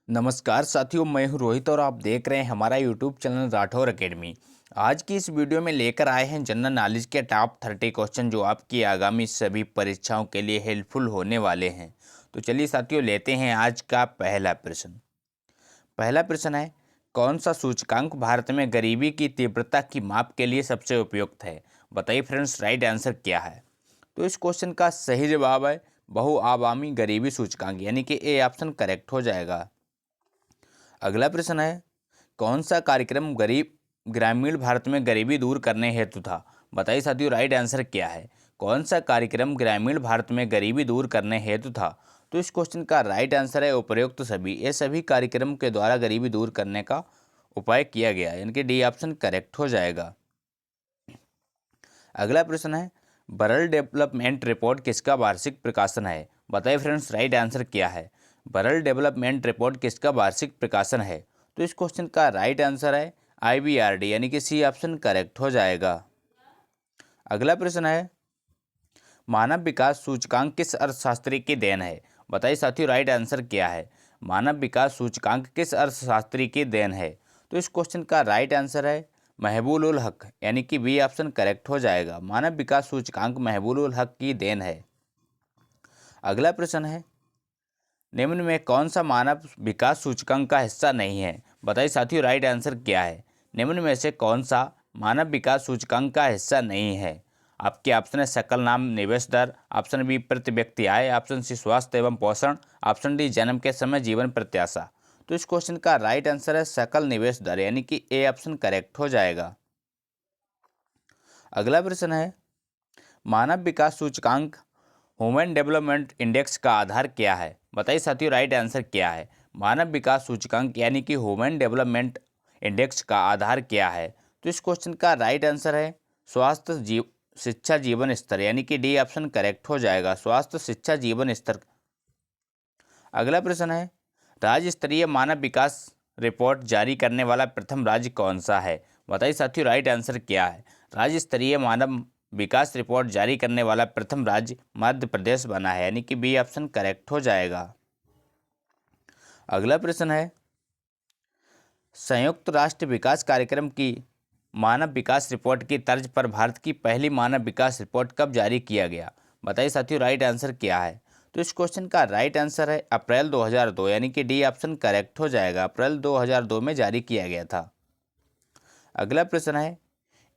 नमस्कार साथियों, मैं हूं रोहित और आप देख रहे हैं हमारा यूट्यूब चैनल राठौर एकेडमी। आज की इस वीडियो में लेकर आए हैं जनरल नॉलेज के टॉप 30 क्वेश्चन जो आपकी आगामी सभी परीक्षाओं के लिए हेल्पफुल होने वाले हैं। तो चलिए साथियों, लेते हैं आज का पहला प्रश्न। पहला प्रश्न है, कौन सा सूचकांक भारत में गरीबी की तीव्रता की माप के लिए सबसे उपयुक्त है? बताइए फ्रेंड्स, राइट आंसर क्या है? तो इस क्वेश्चन का सही जवाब है बहुआयामी गरीबी सूचकांक, यानी कि ए ऑप्शन करेक्ट हो जाएगा। अगला प्रश्न है, कौन सा कार्यक्रम ग्रामीण भारत में गरीबी दूर करने हेतु था? बताइए साथियों, राइट आंसर क्या है? कौन सा कार्यक्रम ग्रामीण भारत में गरीबी दूर करने हेतु था? तो इस क्वेश्चन का राइट आंसर है उपरोक्त सभी। ये सभी कार्यक्रम के द्वारा गरीबी दूर करने का उपाय किया गया, यानी कि डी ऑप्शन करेक्ट हो जाएगा। अगला प्रश्न है, बरल डेवलपमेंट रिपोर्ट किसका वार्षिक प्रकाशन है? बताइए फ्रेंड्स, राइट आंसर क्या है? बरल डेवलपमेंट रिपोर्ट किसका वार्षिक प्रकाशन है? तो इस क्वेश्चन का राइट आंसर है IBRD, यानी कि सी ऑप्शन करेक्ट हो जाएगा। अगला प्रश्न है, मानव विकास सूचकांक किस अर्थशास्त्री की देन है? बताइए साथियों, राइट आंसर क्या है? मानव विकास सूचकांक किस अर्थशास्त्री की देन है? तो इस क्वेश्चन का राइट आंसर है महबूब उल हक, यानी कि बी ऑप्शन करेक्ट हो जाएगा। मानव विकास सूचकांक महबूब उल हक की देन है। अगला प्रश्न है, निम्न में कौन सा मानव विकास सूचकांक का हिस्सा नहीं है? बताइए साथियों, राइट आंसर क्या है? निम्न में से कौन सा मानव विकास सूचकांक का हिस्सा नहीं है? आपके ऑप्शन है सकल नाम निवेश दर, ऑप्शन बी प्रति व्यक्ति आय, ऑप्शन सी स्वास्थ्य एवं पोषण, ऑप्शन डी जन्म के समय जीवन प्रत्याशा। तो इस क्वेश्चन का राइट आंसर है सकल निवेश दर, यानी कि ए ऑप्शन करेक्ट हो जाएगा। अगला प्रश्न है, मानव विकास सूचकांक ह्यूमन डेवलपमेंट इंडेक्स का आधार क्या है? बताइए साथियों, राइट आंसर क्या है? मानव विकास सूचकांक यानी कि ह्यूमन डेवलपमेंट इंडेक्स का आधार क्या है? तो इस क्वेश्चन का राइट आंसर है स्वास्थ्य शिक्षा जीवन स्तर, यानी कि डी ऑप्शन करेक्ट हो जाएगा, स्वास्थ्य शिक्षा जीवन स्तर। अगला प्रश्न है, राज्य स्तरीय मानव विकास रिपोर्ट जारी करने वाला प्रथम राज्य कौन सा है? बताइए साथियों, राइट आंसर क्या है? राज्य स्तरीय मानव विकास रिपोर्ट जारी करने वाला प्रथम राज्य मध्य प्रदेश बना है, यानी कि बी ऑप्शन करेक्ट हो जाएगा। अगला प्रश्न है, संयुक्त राष्ट्र विकास कार्यक्रम की मानव विकास रिपोर्ट की तर्ज पर भारत की पहली मानव विकास रिपोर्ट कब जारी किया गया? बताइए साथियों, राइट आंसर क्या है? तो इस क्वेश्चन का राइट आंसर है अप्रैल 2002, यानी कि डी ऑप्शन करेक्ट हो जाएगा, अप्रैल 2002 में जारी किया गया था। अगला प्रश्न है,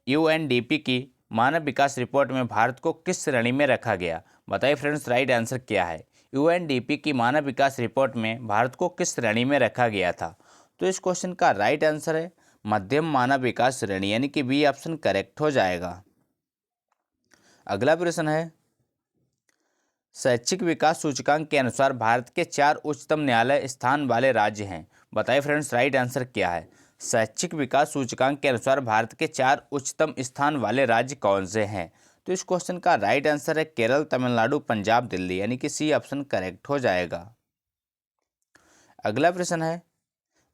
UNDP की मानव विकास रिपोर्ट में भारत को किस श्रेणी में रखा गया? बताइए फ्रेंड्स, राइट आंसर क्या है? UNDP की मानव विकास रिपोर्ट में भारत को किस श्रेणी में रखा गया था? तो इस क्वेश्चन का राइट आंसर है मध्यम मानव विकास श्रेणी, यानी कि बी ऑप्शन करेक्ट हो जाएगा। अगला प्रश्न है, शैक्षिक विकास सूचकांक के अनुसार भारत के 4 उच्चतम न्यायालय स्थान वाले राज्य हैं। बताइए फ्रेंड्स, राइट आंसर क्या है? शैक्षिक विकास सूचकांक के अनुसार भारत के 4 उच्चतम स्थान वाले राज्य कौन से हैं? तो इस क्वेश्चन का राइट आंसर है केरल, तमिलनाडु, पंजाब, दिल्ली, यानी कि सी ऑप्शन करेक्ट हो जाएगा। अगला प्रश्न है,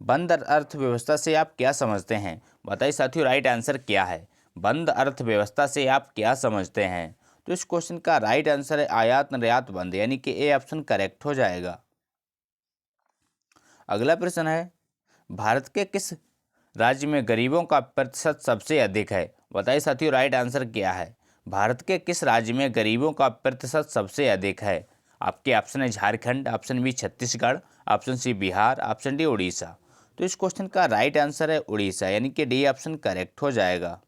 बंद अर्थव्यवस्था से आप क्या समझते हैं? बताइए साथियों, राइट आंसर क्या है? बंद अर्थव्यवस्था से आप क्या समझते हैं? तो इस क्वेश्चन का राइट आंसर है आयात निर्यात बंद, यानी कि ए ऑप्शन करेक्ट हो जाएगा। अगला प्रश्न है, भारत के किस राज्य में गरीबों का प्रतिशत सबसे अधिक है? बताइए साथियों, राइट आंसर क्या है? भारत के किस राज्य में गरीबों का प्रतिशत सबसे अधिक है? आपके ऑप्शन है Jharkhand, option B Chhattisgarh, option C Bihar, option D Orissa. तो इस क्वेश्चन का राइट आंसर है उड़ीसा, यानी कि डी ऑप्शन करेक्ट हो जाएगा।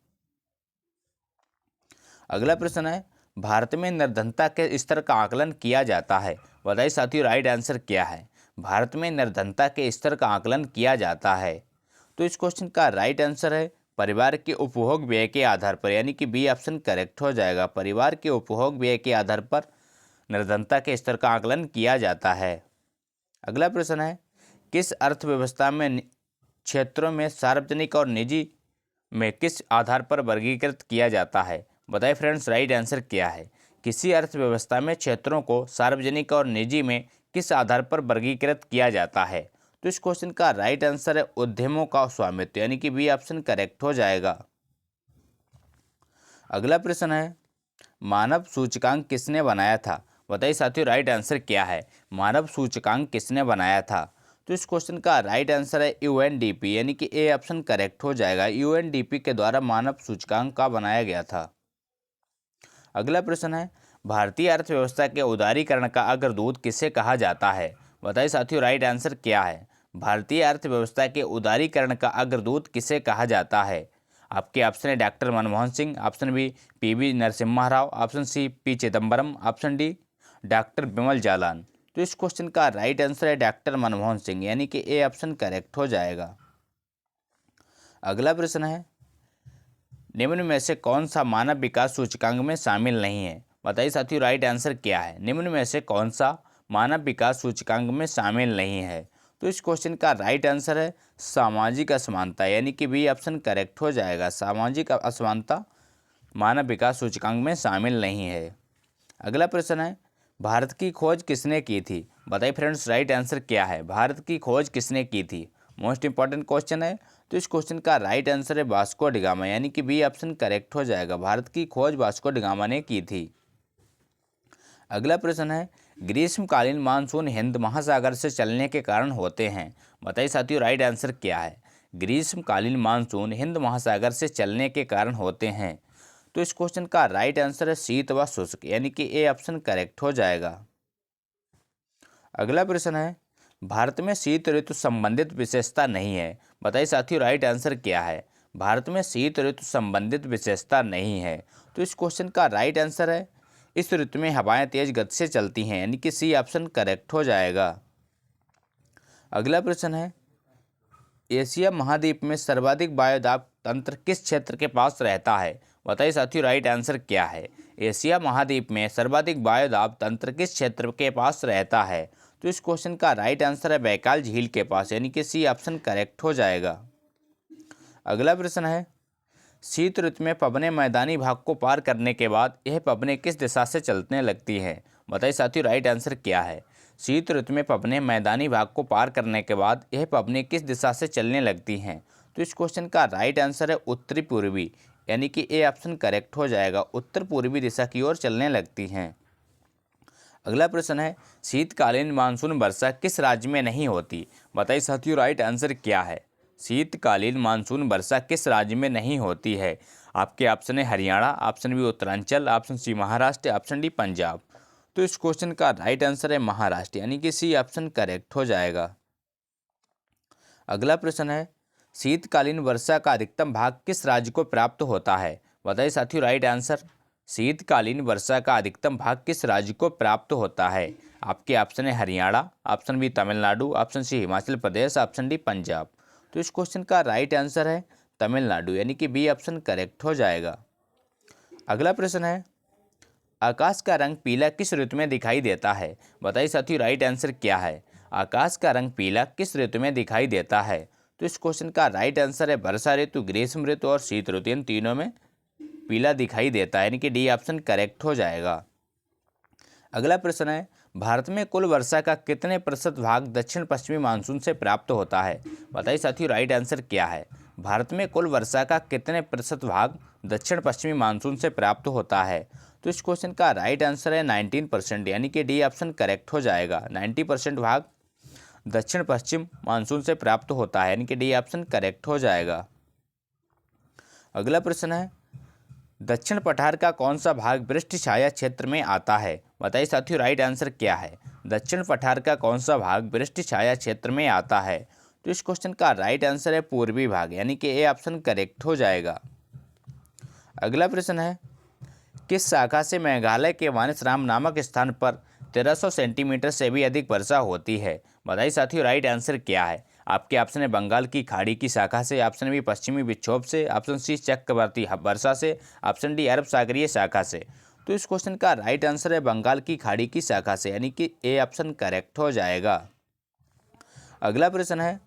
अगला प्रश्न है, भारत में निर्धनता के स्तर का आकलन किया जाता है। बताइए साथियों, राइट आंसर क्या है? भारत में निर्धनता के स्तर का आकलन किया जाता है। तो इस क्वेश्चन का राइट आंसर है परिवार के उपभोग व्यय के आधार पर, यानी कि बी ऑप्शन करेक्ट हो जाएगा, परिवार के उपभोग व्यय के आधार पर निर्धनता के स्तर का आकलन किया जाता है। अगला प्रश्न है, किस अर्थव्यवस्था में क्षेत्रों में सार्वजनिक और निजी में किस आधार पर वर्गीकृत किया जाता है? बताइए फ्रेंड्स, राइट आंसर क्या है? किसी अर्थव्यवस्था में क्षेत्रों को सार्वजनिक और निजी में किस आधार पर वर्गीकृत किया जाता है? तो इस क्वेश्चन का राइट आंसर है उद्यमों का स्वामित्व, यानी कि बी ऑप्शन करेक्ट हो जाएगा। अगला प्रश्न है, मानव सूचकांक किसने बनाया था? बताइए साथियों, राइट आंसर क्या है? मानव सूचकांक किसने बनाया था? तो इस क्वेश्चन का राइट आंसर है यूएनडीपी, यानी कि ए ऑप्शन करेक्ट हो जाएगा। यूएनडीपी के द्वारा मानव सूचकांक का बनाया गया था। अगला प्रश्न है, भारतीय अर्थव्यवस्था के उदारीकरण का अग्रदूत किसे कहा जाता है? बताइए साथियों, राइट आंसर क्या है? भारतीय अर्थव्यवस्था के उदारीकरण का अग्रदूत किसे कहा जाता है? आपके ऑप्शन है doctor Manmohan Singh, option B PV Narasimha Rao, option C P Chidambaram, option D doctor Bimal Jalan. तो इस क्वेश्चन का राइट आंसर है डॉक्टर मनमोहन सिंह, यानी कि ए ऑप्शन करेक्ट हो जाएगा। अगला प्रश्न है, निम्न में से कौन सा मानव विकास सूचकांक में शामिल नहीं है? बताइए साथियों, राइट आंसर क्या है? निम्न में से कौन सा मानव विकास सूचकांक में शामिल नहीं है? तो इस क्वेश्चन का राइट आंसर है सामाजिक असमानता, यानी कि बी ऑप्शन करेक्ट हो जाएगा। सामाजिक असमानता मानव विकास सूचकांक में शामिल नहीं है। अगला प्रश्न है, भारत की खोज किसने की थी? बताइए फ्रेंड्स, राइट आंसर क्या है? भारत की खोज किसने की थी? मोस्ट इंपॉर्टेंट क्वेश्चन है। तो इस क्वेश्चन का राइट आंसर है वास्को डी गामा, यानी कि बी ऑप्शन करेक्ट हो जाएगा। भारत की खोज वास्को डी गामा ने की थी। अगला प्रश्न है, ग्रीष्मकालीन मानसून हिंद महासागर से चलने के कारण होते हैं। बताइए साथियों, राइट आंसर क्या है? ग्रीष्मकालीन मानसून हिंद महासागर से चलने के कारण होते हैं। तो इस क्वेश्चन का राइट आंसर है शीत व शुष्क, यानी कि ए ऑप्शन करेक्ट हो जाएगा। अगला प्रश्न है, भारत में शीत ऋतु संबंधित विशेषता नहीं है। बताइए साथियों, राइट आंसर क्या है? भारत में शीत ऋतु संबंधित विशेषता नहीं है। तो इस क्वेश्चन का राइट आंसर है इस ऋतु में हवाएं तेज गति से चलती हैं, यानी कि सी ऑप्शन करेक्ट हो जाएगा। अगला प्रश्न है, एशिया महाद्वीप में सर्वाधिक वायुदाब तंत्र किस क्षेत्र के पास रहता है? बताइए साथियों, राइट आंसर क्या है? एशिया महाद्वीप में सर्वाधिक वायुदाब तंत्र किस क्षेत्र के पास रहता है? तो इस क्वेश्चन का राइट आंसर है बैकाल झील के पास, यानी कि सी ऑप्शन करेक्ट हो जाएगा। अगला प्रश्न है, शीत ऋतु में पवनें मैदानी भाग को पार करने के बाद यह पवनें किस दिशा से चलने लगती हैं? बताइए साथियों, राइट आंसर क्या है? शीत ऋतु में पवनें मैदानी भाग को पार करने के बाद यह पवनें किस दिशा से चलने लगती हैं? तो इस क्वेश्चन का राइट आंसर है उत्तरी पूर्वी, यानी कि ए ऑप्शन करेक्ट हो जाएगा। उत्तर पूर्वी दिशा की ओर चलने लगती हैं। अगला प्रश्न है, शीतकालीन मानसून वर्षा किस राज्य में नहीं होती? बताइए साथियों, राइट आंसर क्या है? शीतकालीन मानसून वर्षा किस राज्य में नहीं होती है? आपके ऑप्शन है Haryana, option B Uttaranchal, option C Maharashtra, option D Punjab. तो इस क्वेश्चन का राइट आंसर है महाराष्ट्र, यानी कि सी ऑप्शन करेक्ट हो जाएगा। अगला प्रश्न है, शीतकालीन वर्षा का अधिकतम भाग किस राज्य को प्राप्त होता है? बताइए साथियों, राइट आंसर। शीतकालीन वर्षा का अधिकतम भाग किस राज्य को प्राप्त होता है? आपके ऑप्शन है Haryana, option B Tamil Nadu, option C Himachal Pradesh, option D Punjab. तो इस क्वेश्चन का राइट आंसर है तमिलनाडु, यानी कि बी ऑप्शन करेक्ट हो जाएगा। अगला प्रश्न है, आकाश का रंग पीला किस ऋतु में दिखाई देता है? बताइए साथियों, राइट आंसर क्या है? आकाश का रंग पीला किस ऋतु में दिखाई देता है? तो इस क्वेश्चन का राइट आंसर है वर्षा ऋतु, ग्रीष्म ऋतु और शीत ऋतु, इन तीनों में पीला दिखाई देता है, यानी कि डी ऑप्शन करेक्ट हो जाएगा। अगला प्रश्न है, भारत में कुल वर्षा का कितने प्रतिशत भाग दक्षिण पश्चिमी मानसून से प्राप्त होता है? बताइए साथियों, राइट आंसर क्या है? भारत में कुल वर्षा का कितने प्रतिशत भाग दक्षिण पश्चिमी मानसून से प्राप्त होता है? तो इस क्वेश्चन का राइट आंसर है 19%, यानी कि डी ऑप्शन करेक्ट हो जाएगा। 90% भाग दक्षिण पश्चिम मानसून से प्राप्त होता है, यानी कि डी ऑप्शन करेक्ट हो जाएगा। अगला प्रश्न है, दक्षिण पठार का कौन सा भाग वृष्टि छाया क्षेत्र में आता है? बताइए साथियों, राइट आंसर क्या है? दक्षिण पठार का कौन सा भाग वृष्टि छाया क्षेत्र में आता है? तो इस क्वेश्चन का राइट आंसर है पूर्वी भाग, यानी कि ए ऑप्शन करेक्ट हो जाएगा। अगला प्रश्न है, किस शाखा से मेघालय के वानिसराम नामक स्थान पर 1300 सेंटीमीटर से भी अधिक वर्षा होती है? बताइए साथियों, राइट आंसर क्या है? आपके ऑप्शन है बंगाल की खाड़ी की शाखा से, ऑप्शन बी पश्चिमी विक्षोभ से, ऑप्शन सी चक्रवाती वर्षा से, ऑप्शन डी अरब सागरीय शाखा से। तो इस क्वेश्चन का राइट आंसर है बंगाल की खाड़ी की शाखा से, यानी कि ए ऑप्शन करेक्ट हो जाएगा। अगला प्रश्न है,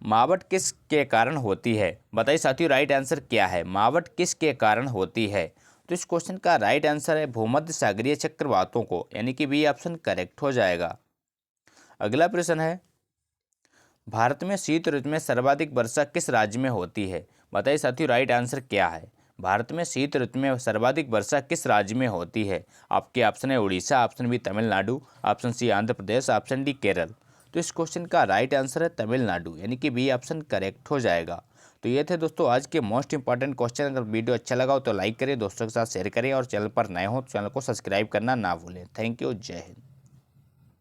मावट किस के कारण होती है? बताइए साथियों, राइट आंसर क्या है? मावट किस के कारण होती है? तो इस क्वेश्चन का राइट आंसर है भूमध्य सागरीय चक्रवातों को, यानी कि बी ऑप्शन करेक्ट हो जाएगा। अगला प्रश्न है, भारत में शीत ऋतु में सर्वाधिक वर्षा किस राज्य में होती है? बताइए साथियों, राइट आंसर क्या है? भारत में शीत ऋतु में सर्वाधिक वर्षा किस राज्य में होती है? आपके ऑप्शन है Orissa, option B Tamil Nadu, option C Andhra Pradesh, option D Kerala. तो इस क्वेश्चन का राइट आंसर है तमिलनाडु, यानी कि बी ऑप्शन करेक्ट हो जाएगा। तो ये थे दोस्तों आज के मोस्ट इंपॉर्टेंट क्वेश्चन। अगर वीडियो अच्छा लगा हो तो लाइक करें, दोस्तों के साथ शेयर करें और चैनल पर नए हो तो चैनल को सब्सक्राइब करना ना भूलें। थैंक यू, जय हिंद।